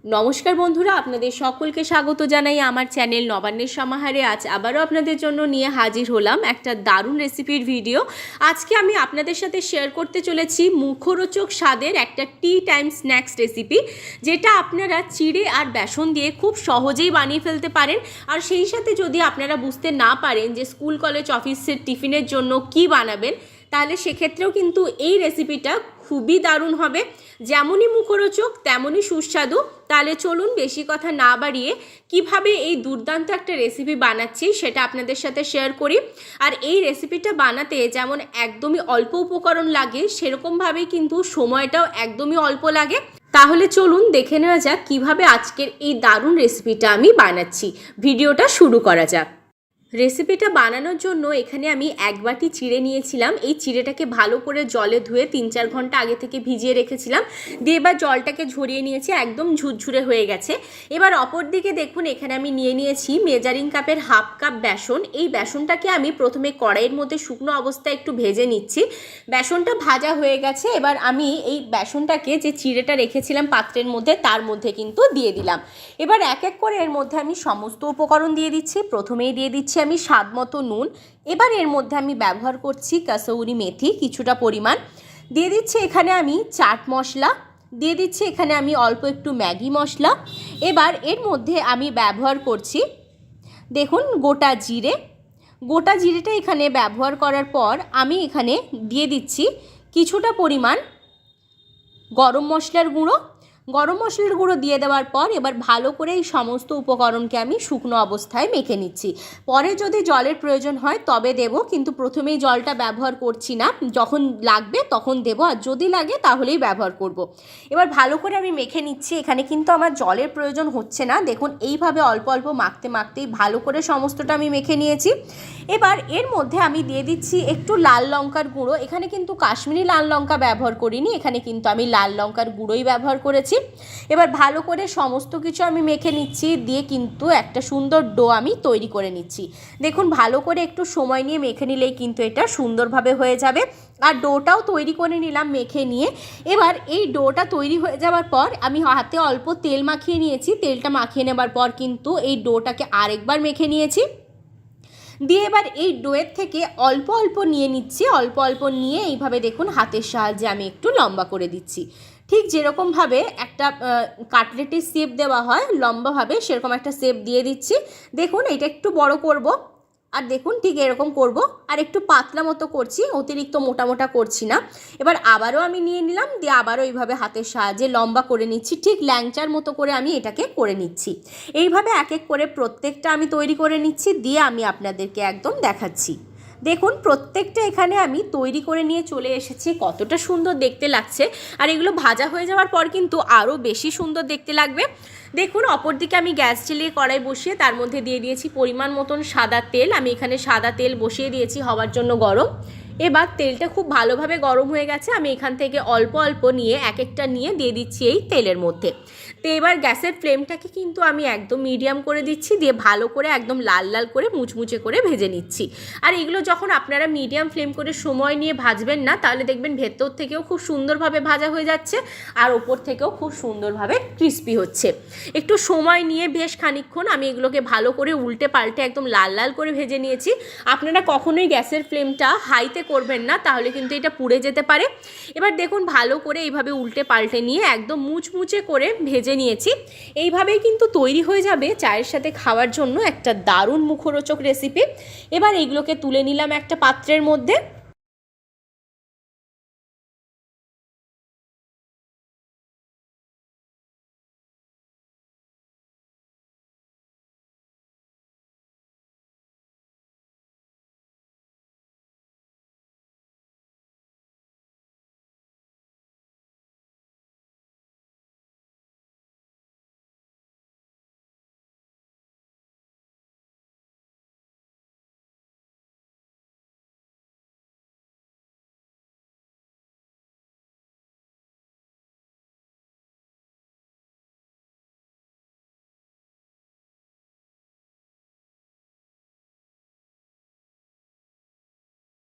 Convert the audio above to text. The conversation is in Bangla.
নমস্কার বন্ধুরা, আপনাদের সকলকে স্বাগত জানাই আমার চ্যানেল নবান্নের সমাহারে। আজ আবারও আপনাদের জন্য নিয়ে হাজির হলাম একটা দারুণ রেসিপির ভিডিও। আজকে আমি আপনাদের সাথে শেয়ার করতে চলেছি মুখরোচক স্বাদের একটা টি টাইম স্ন্যাক্স রেসিপি, যেটা আপনারা চিড়ে আর বেসন দিয়ে খুব সহজেই বানিয়ে ফেলতে পারেন। আর সেই সাথে যদি আপনারা বুঝতে না পারেন যে স্কুল কলেজ অফিসের টিফিনের জন্য কি বানাবেন, তাহলে সেক্ষেত্রেও কিন্তু এই রেসিপিটা খুবই দারুণ হবে। যেমনই মুখরোচক তেমনই সুস্বাদু। তাহলে চলুন বেশি কথা না বাড়িয়ে কিভাবে এই দুর্দান্ত একটা রেসিপি বানাচ্ছি সেটা আপনাদের সাথে শেয়ার করি। আর এই রেসিপিটা বানাতে যেমন একদমই অল্প উপকরণ লাগে, সেরকমভাবেই কিন্তু সময়টাও একদমই অল্প লাগে। তাহলে চলুন দেখে নেওয়া যাক কিভাবে আজকের এই দারুণ রেসিপিটা আমি বানাচ্ছি। ভিডিওটা শুরু করা যাক। রেসিপিটা বানানোর জন্য এখানে আমি 1 বাটি চিড়ে নিয়েছিলাম। এই চিড়েটাকে ভালো করে জলে ধুয়ে 3-4 ঘন্টা আগে থেকে ভিজিয়ে রেখেছিলাম। দিয়ে এবার জলটাকে ঝরিয়ে নিয়েছি, একদম ঝুরঝুরে হয়ে গেছে। এবার অপর দিকে দেখুন, এখানে আমি নিয়েছি মেজারিং কাপের 1/2 কাপ বেসন। এই বেসনটাকে আমি প্রথমে কড়াইয়ের মধ্যে শুকনো অবস্থায় একটু ভেজে নিচ্ছি। বেসনটা ভাজা হয়ে গেছে। এবার আমি এই বেসনটাকে যে চিড়েটা রেখেছিলাম পাত্রের মধ্যে, তার মধ্যে কিন্তু দিয়ে দিলাম। এবার এক এক করে এর মধ্যে আমি সমস্ত উপকরণ দিয়ে দিচ্ছি। প্রথমেই দিয়ে দিচ্ছি আমি স্বাদ মতো নুন। এবার এর মধ্যে আমি ব্যবহার করছি কাসুরি মেথি কিছুটা পরিমাণ। দিয়ে দিচ্ছি এখানে আমি চাট মশলা। দিয়ে দিচ্ছি এখানে আমি অল্প একটু ম্যাগি মশলা। এবার এর মধ্যে আমি ব্যবহার করছি দেখুন গোটা জিরে। গোটা জিরেটা এখানে ব্যবহার করার পর আমি এখানে দিয়ে দিচ্ছি কিছুটা পরিমাণ গরম মশলার গুঁড়ো। গরম মশলার গুঁড়ো দিয়ে দেওয়ার পর এবার ভালো করে এই সমস্ত উপকরণকে আমি শুকনো অবস্থায় মেখে নিচ্ছি। পরে যদি জলের প্রয়োজন হয় তবে দেব, কিন্তু প্রথমেই জলটা ব্যবহার করছি না। যখন লাগবে তখন দেব, আর যদি লাগে তাহলেই ব্যবহার করব। এবার ভালো করে আমি মেখে নিচ্ছি। এখানে কিন্তু আমার জলের প্রয়োজন হচ্ছে না। দেখুন এইভাবে অল্প অল্প মাখতে মাখতেই ভালো করে সমস্তটা আমি মেখে নিয়েছি। এবার এর মধ্যে আমি দিয়ে দিচ্ছি একটু লাল লঙ্কার গুঁড়ো। এখানে কিন্তু কাশ্মীরি লাল লঙ্কা ব্যবহার করিনি, এখানে কিন্তু আমি লাল লঙ্কার গুঁড়োই ব্যবহার করেছি। এবার ভালো করে সমস্ত কিছু আমি মেখে নিচ্ছি। দিয়ে কিন্তু একটা সুন্দর ডো আমি তৈরি করে নিচ্ছি। দেখুন ভালো করে একটু সময় নিয়ে মেখে নিলেই কিন্তু এটা সুন্দরভাবে হয়ে যাবে। আর ডোটাও তৈরি করে নিলাম মেখে নিয়ে। এবার এই ডোটা তৈরি হয়ে যাওয়ার পর আমি হাতে অল্প তেল মাখিয়ে নিয়েছি। তেলটা মাখিয়ে নেবার পর কিন্তু এই ডোটাকে আরেকবার মেখে নিয়েছি। দিয়ে এবার এই ডোয়ের থেকে অল্প অল্প নিয়ে নিচ্ছি। অল্প অল্প নিয়ে এইভাবে দেখুন হাতের সাহায্যে আমি একটু লম্বা করে দিচ্ছি। ঠিক যেরকমভাবে একটা কাটলেটের শেপ দেওয়া হয় লম্বাভাবে, সেরকম একটা শেপ দিয়ে দিচ্ছি। দেখুন এটা একটু বড় করব, আর দেখুন ঠিক এরকম করব। আর একটু পাতলা মতো করছি, অতিরিক্ত মোটা মোটা করছি না। এবার আবারও আমি নিয়ে নিলাম, দিয়ে আবারও এইভাবে হাতের সাহায্যে লম্বা করে নিচ্ছি। ঠিক ল্যাংচার মতো করে আমি এটাকে করে নিচ্ছি। এইভাবে এক এক করে প্রত্যেকটা আমি তৈরি করে নিচ্ছি, দিয়ে আমি আপনাদেরকে একদম দেখাচ্ছি। দেখুন প্রত্যেকটা এখানে আমি তৈরি করে নিয়ে চলে এসেছি। কতটা সুন্দর দেখতে লাগছে। আর এগুলো ভাজা হয়ে যাওয়ার পর কিন্তু আরও বেশি সুন্দর দেখতে লাগবে। দেখুন অপরদিকে আমি গ্যাস জ্বালিয়ে কড়াই বসিয়ে তার মধ্যে দিয়ে দিয়েছি পরিমাণ মতন সাদা তেল। আমি এখানে সাদা তেল বসিয়ে দিয়েছি হওয়ার জন্য গরম। এবার তেলটা খুব ভালোভাবে গরম হয়ে গেছে। আমি এখান থেকে অল্প অল্প নিয়ে এক একটা নিয়ে দিয়ে দিচ্ছি এই তেলের মধ্যে। তো এবার গ্যাসের ফ্লেমটাকে কিন্তু আমি একদম মিডিয়াম করে দিচ্ছি। দিয়ে ভালো করে একদম লাল লাল করে মুচমুচে করে ভেজে নিচ্ছি। আর এগুলো যখন আপনারা মিডিয়াম ফ্লেম করে সময় নিয়ে ভাজবেন না, তাহলে দেখবেন ভেতর থেকেও খুব সুন্দরভাবে ভাজা হয়ে যাচ্ছে, আর ওপর থেকেও খুব সুন্দরভাবে ক্রিস্পি হচ্ছে। একটু সময় নিয়ে বেশ খানিকক্ষণ আমি এগুলোকে ভালো করে উল্টে পাল্টে একদম লাল লাল করে ভেজে নিয়েছি। আপনারা কখনোই গ্যাসের ফ্লেমটা হাইতে করবেন না, তাহলে কিন্তু এটা পুড়ে যেতে পারে। এবার দেখুন ভালো করে এইভাবে উল্টে পাল্টে নিয়ে একদম মুচমুচে করে ভেজে নিয়েছি। এইভাবেই কিন্তু তৈরি হয়ে যাবে চায়ের সাথে খাওয়ার জন্য একটা দারুণ মুখরোচক রেসিপি। এবার এইগুলোকে তুলে নিলাম একটা পাত্রের মধ্যে।